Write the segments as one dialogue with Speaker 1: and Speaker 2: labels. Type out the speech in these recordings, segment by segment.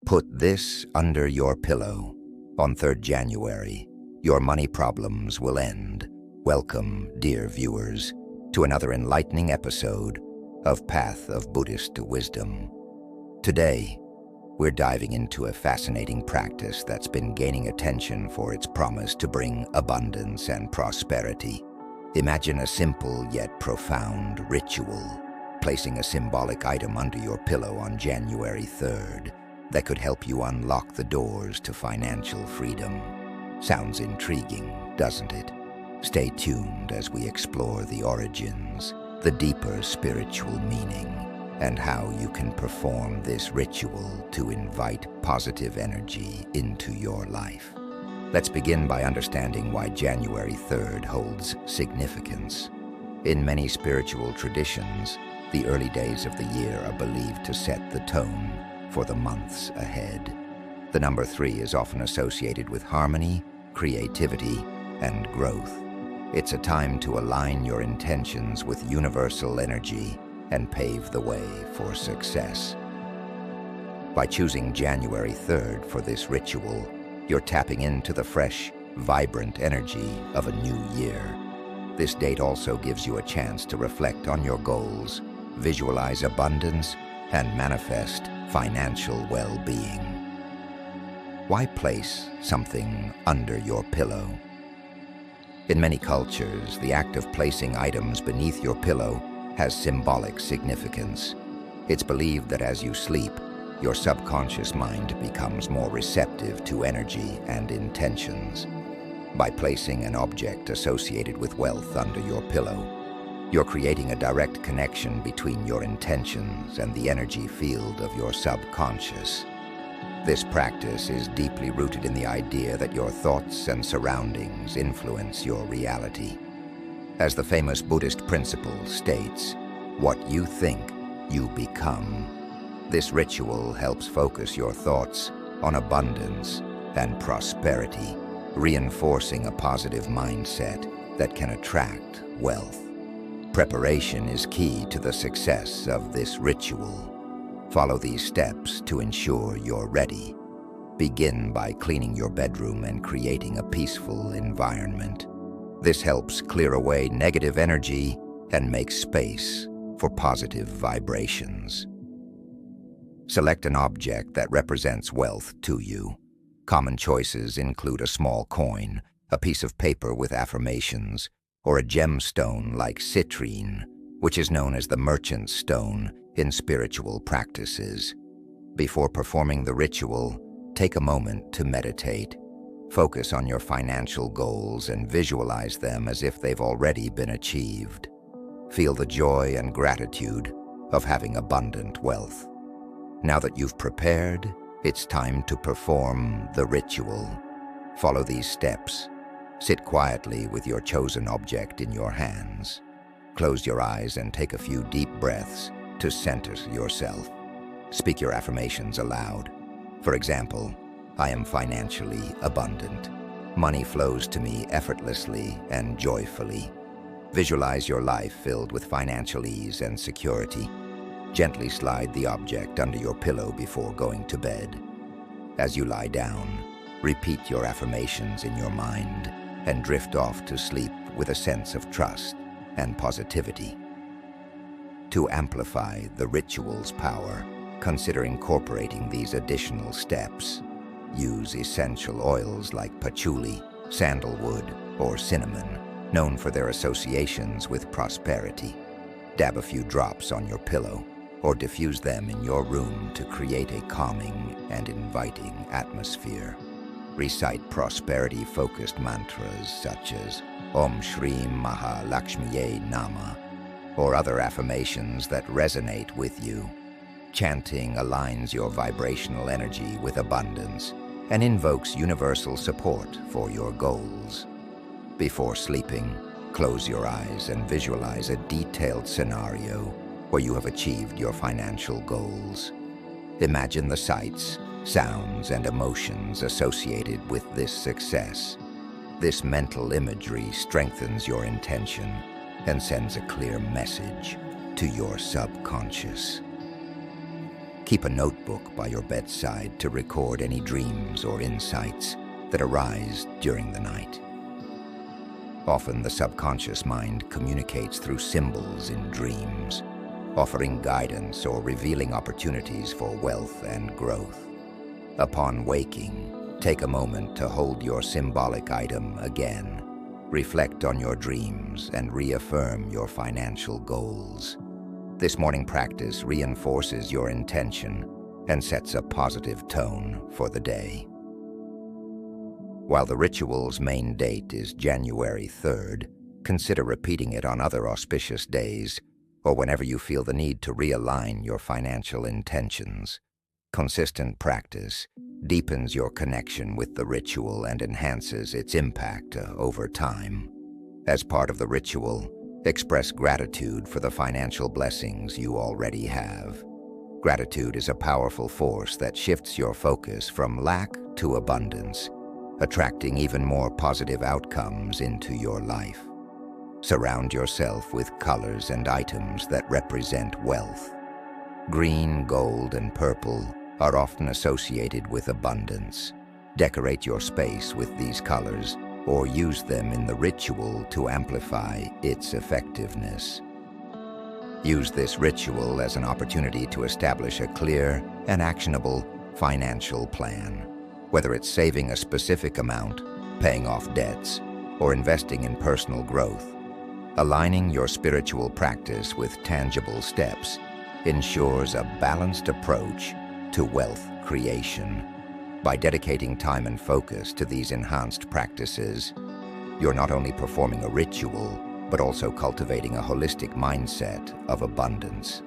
Speaker 1: Put this under your pillow. On 3rd January, your money problems will end. Welcome, dear viewers, to another enlightening episode of Path of Buddhist Wisdom. Today, we're diving into a fascinating practice that's been gaining attention for its promise to bring abundance and prosperity. Imagine a simple yet profound ritual, placing a symbolic item under your pillow on January 3rd that could help you unlock the doors to financial freedom. Sounds intriguing, doesn't it? Stay tuned as we explore the origins, the deeper spiritual meaning, and how you can perform this ritual to invite positive energy into your life. Let's begin by understanding why January 3rd holds significance. In many spiritual traditions, the early days of the year are believed to set the tone for the months ahead. The number 3 is often associated with harmony, creativity, and growth. It's a time to align your intentions with universal energy and pave the way for success. By choosing January 3rd for this ritual, you're tapping into the fresh, vibrant energy of a new year. This date also gives you a chance to reflect on your goals, visualize abundance, and manifest financial well-being. Why place something under your pillow? In many cultures, the act of placing items beneath your pillow has symbolic significance. It's believed that as you sleep, your subconscious mind becomes more receptive to energy and intentions. By placing an object associated with wealth under your pillow, you're creating a direct connection between your intentions and the energy field of your subconscious. This practice is deeply rooted in the idea that your thoughts and surroundings influence your reality. As the famous Buddhist principle states, what you think, you become. This ritual helps focus your thoughts on abundance and prosperity, reinforcing a positive mindset that can attract wealth. Preparation is key to the success of this ritual. Follow these steps to ensure you're ready. Begin by cleaning your bedroom and creating a peaceful environment. This helps clear away negative energy and make space for positive vibrations. Select an object that represents wealth to you. Common choices include a small coin, a piece of paper with affirmations, or a gemstone like citrine, which is known as the merchant's stone in spiritual practices. Before performing the ritual, take a moment to meditate. Focus on your financial goals and visualize them as if they've already been achieved. Feel the joy and gratitude of having abundant wealth. Now that you've prepared, it's time to perform the ritual. Follow these steps. Sit quietly with your chosen object in your hands. Close your eyes and take a few deep breaths to center yourself. Speak your affirmations aloud. For example, I am financially abundant. Money flows to me effortlessly and joyfully. Visualize your life filled with financial ease and security. Gently slide the object under your pillow before going to bed. As you lie down, repeat your affirmations in your mind and drift off to sleep with a sense of trust and positivity. To amplify the ritual's power, consider incorporating these additional steps. Use essential oils like patchouli, sandalwood, or cinnamon, known for their associations with prosperity. Dab a few drops on your pillow, or diffuse them in your room to create a calming and inviting atmosphere. Recite prosperity-focused mantras such as Om Shrim Maha Lakshmiye Nama, or other affirmations that resonate with you. Chanting aligns your vibrational energy with abundance and invokes universal support for your goals. Before sleeping, close your eyes and visualize a detailed scenario where you have achieved your financial goals. Imagine the sights, sounds, and emotions associated with this success. This mental imagery strengthens your intention and sends a clear message to your subconscious. Keep a notebook by your bedside to record any dreams or insights that arise during the night. Often the subconscious mind communicates through symbols in dreams, offering guidance or revealing opportunities for wealth and growth. Upon waking, take a moment to hold your symbolic item again. Reflect on your dreams and reaffirm your financial goals. This morning practice reinforces your intention and sets a positive tone for the day. While the ritual's main date is January 3rd, consider repeating it on other auspicious days or whenever you feel the need to realign your financial intentions. Consistent practice deepens your connection with the ritual and enhances its impact over time. As part of the ritual, express gratitude for the financial blessings you already have. Gratitude is a powerful force that shifts your focus from lack to abundance, attracting even more positive outcomes into your life. Surround yourself with colors and items that represent wealth. Green, gold, and purple are often associated with abundance. Decorate your space with these colors or use them in the ritual to amplify its effectiveness. Use this ritual as an opportunity to establish a clear and actionable financial plan. Whether it's saving a specific amount, paying off debts, or investing in personal growth, aligning your spiritual practice with tangible steps ensures a balanced approach to wealth creation. By dedicating time and focus to these enhanced practices, you're not only performing a ritual, but also cultivating a holistic mindset of abundance.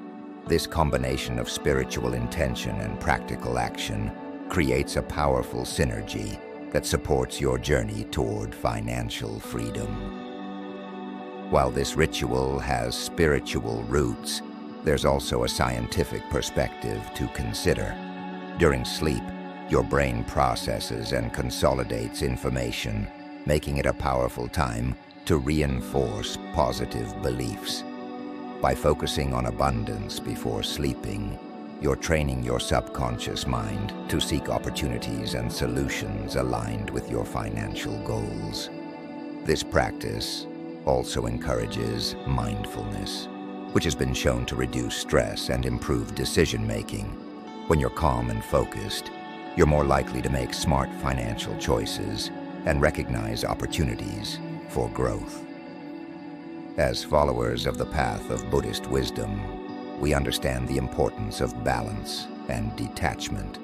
Speaker 1: This combination of spiritual intention and practical action creates a powerful synergy that supports your journey toward financial freedom. While this ritual has spiritual roots, there's also a scientific perspective to consider. During sleep, your brain processes and consolidates information, making it a powerful time to reinforce positive beliefs. By focusing on abundance before sleeping, you're training your subconscious mind to seek opportunities and solutions aligned with your financial goals. This practice also encourages mindfulness, which has been shown to reduce stress and improve decision-making. When you're calm and focused, you're more likely to make smart financial choices and recognize opportunities for growth. As followers of the path of Buddhist wisdom, we understand the importance of balance and detachment.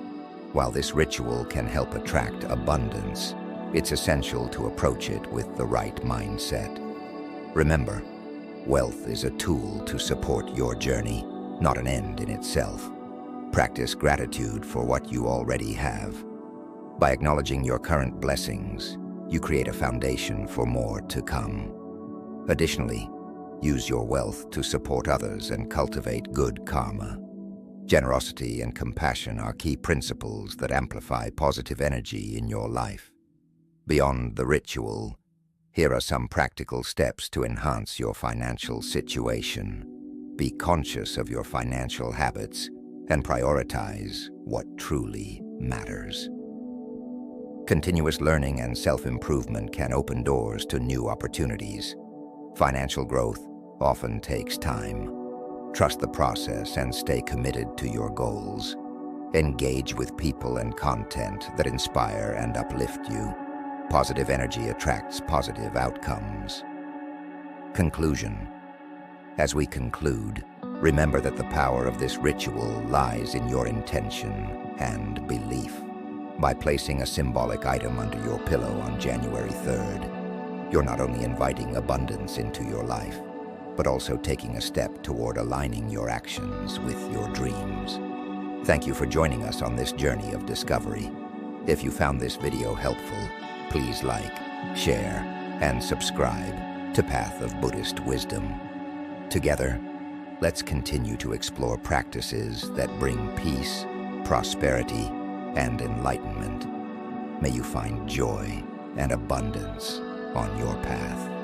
Speaker 1: While this ritual can help attract abundance, it's essential to approach it with the right mindset. Remember, wealth is a tool to support your journey, not an end in itself. Practice gratitude for what you already have. By acknowledging your current blessings, you create a foundation for more to come. Additionally, use your wealth to support others and cultivate good karma. Generosity and compassion are key principles that amplify positive energy in your life. Beyond the ritual, here are some practical steps to enhance your financial situation. Be conscious of your financial habits and prioritize what truly matters. Continuous learning and self-improvement can open doors to new opportunities. Financial growth often takes time. Trust the process and stay committed to your goals. Engage with people and content that inspire and uplift you. Positive energy attracts positive outcomes. Conclusion. As we conclude, remember that the power of this ritual lies in your intention and belief. By placing a symbolic item under your pillow on January 3rd, you're not only inviting abundance into your life, but also taking a step toward aligning your actions with your dreams. Thank you for joining us on this journey of discovery. If you found this video helpful, please like, share, and subscribe to Path of Buddhist Wisdom. Together, let's continue to explore practices that bring peace, prosperity, and enlightenment. May you find joy and abundance on your path.